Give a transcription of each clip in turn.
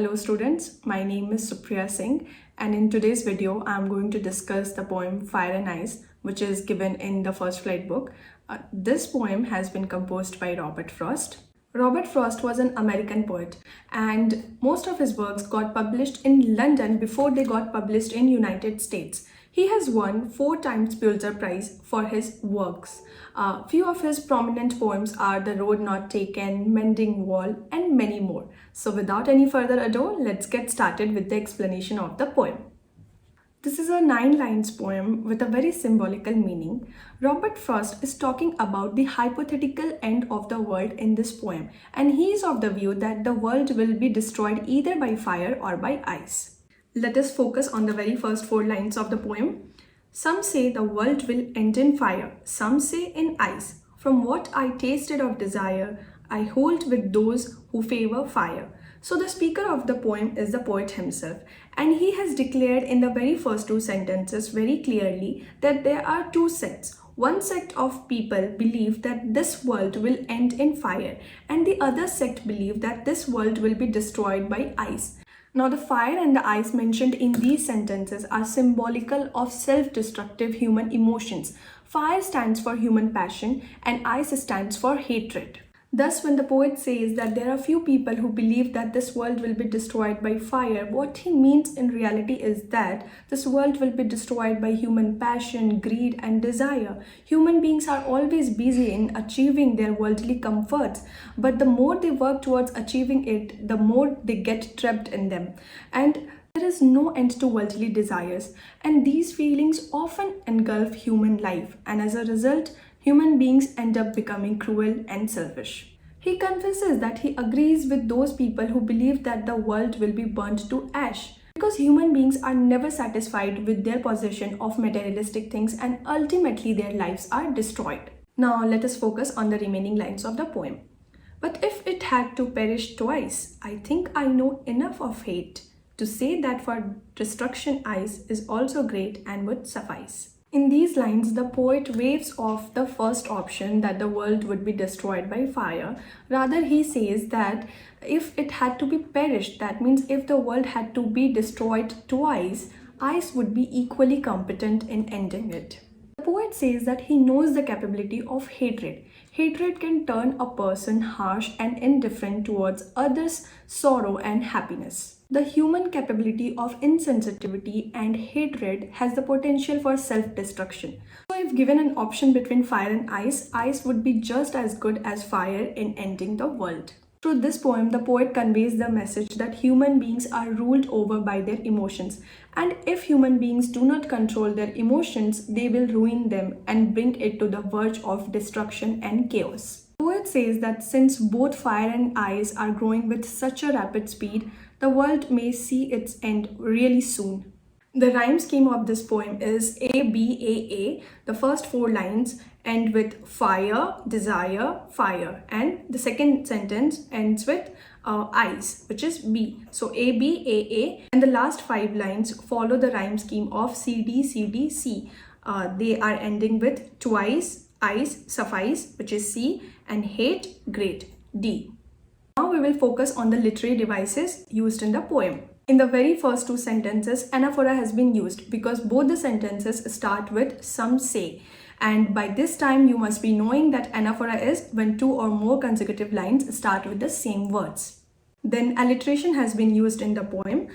Hello students, my name is Supriya Singh and in today's video I am going to discuss the poem Fire and Ice, which is given in the First Flight book. This poem has been composed by Robert Frost. Robert Frost was an American poet and most of his works got published in London before they got published in United States. He has won 4 times Pulitzer Prize for his works. Few of his prominent poems are The Road Not Taken, Mending Wall, and many more. So without any further ado, let's get started with the explanation of the poem. This is a 9 lines poem with a very symbolical meaning. Robert Frost is talking about the hypothetical end of the world in this poem, and he is of the view that the world will be destroyed either by fire or by ice. Let us focus on the very first 4 lines of the poem. Some say the world will end in fire, some say in ice. From what I tasted of desire, I hold with those who favor fire. So the speaker of the poem is the poet himself, and he has declared in the very first 2 sentences very clearly that there are 2 sects. One sect of people believe that this world will end in fire, and the other sect believe that this world will be destroyed by ice. Now, the fire and the ice mentioned in these sentences are symbolical of self-destructive human emotions. Fire stands for human passion and ice stands for hatred. Thus, when the poet says that there are few people who believe that this world will be destroyed by fire, what he means in reality is that this world will be destroyed by human passion, greed, and desire. Human beings are always busy in achieving their worldly comforts, but the more they work towards achieving it, the more they get trapped in them. And there is no end to worldly desires, and these feelings often engulf human life, and as a result, human beings end up becoming cruel and selfish. He confesses that he agrees with those people who believe that the world will be burnt to ash, because human beings are never satisfied with their possession of materialistic things and ultimately their lives are destroyed. Now let us focus on the remaining lines of the poem. But if it had to perish twice, I think I know enough of hate to say that for destruction ice is also great and would suffice. In these lines, the poet waves off the first option that the world would be destroyed by fire. Rather, he says that if it had to be perished, that means if the world had to be destroyed twice, ice would be equally competent in ending it. The poet says that he knows the capability of hatred. Hatred can turn a person harsh and indifferent towards others' sorrow and happiness. The human capability of insensitivity and hatred has the potential for self-destruction. So if given an option between fire and ice, ice would be just as good as fire in ending the world. Through this poem, the poet conveys the message that human beings are ruled over by their emotions. And if human beings do not control their emotions, they will ruin them and bring it to the verge of destruction and chaos. The poet says that since both fire and ice are growing with such a rapid speed, the world may see its end really soon. The rhyme scheme of this poem is A, B, A, A. The first 4 lines end with fire, desire, fire, and the second sentence ends with ice, which is B. So A, B, A, A, and the last 5 lines follow the rhyme scheme of C, D, C, D, C. They are ending with twice, ice, suffice, which is C, and hate, great, D. Now we will focus on the literary devices used in the poem. In the very first 2 sentences, anaphora has been used because both the sentences start with some say. And by this time, you must be knowing that anaphora is when 2 or more consecutive lines start with the same words. Then alliteration has been used in the poem.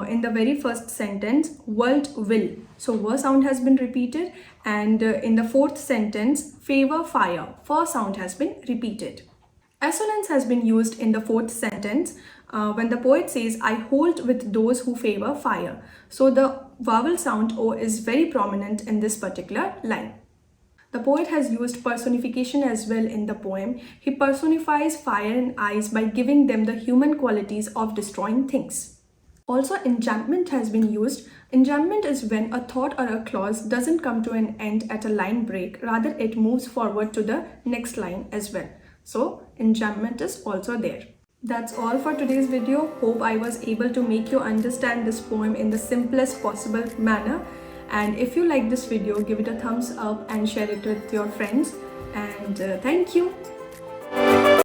In the very first sentence, world will. So V sound has been repeated, and in the 4th sentence, favor fire. F sound has been repeated. Assonance has been used in the 4th sentence when the poet says, I hold with those who favor fire. So the vowel sound O is very prominent in this particular line. The poet has used personification as well in the poem. He personifies fire and ice by giving them the human qualities of destroying things. Also, enjambment has been used. Enjambment is when a thought or a clause doesn't come to an end at a line break, rather it moves forward to the next line as well. So, enjambment is also there. That's all for today's video. Hope I was able to make you understand this poem in the simplest possible manner. And if you like this video, give it a thumbs up and share it with your friends. And thank you.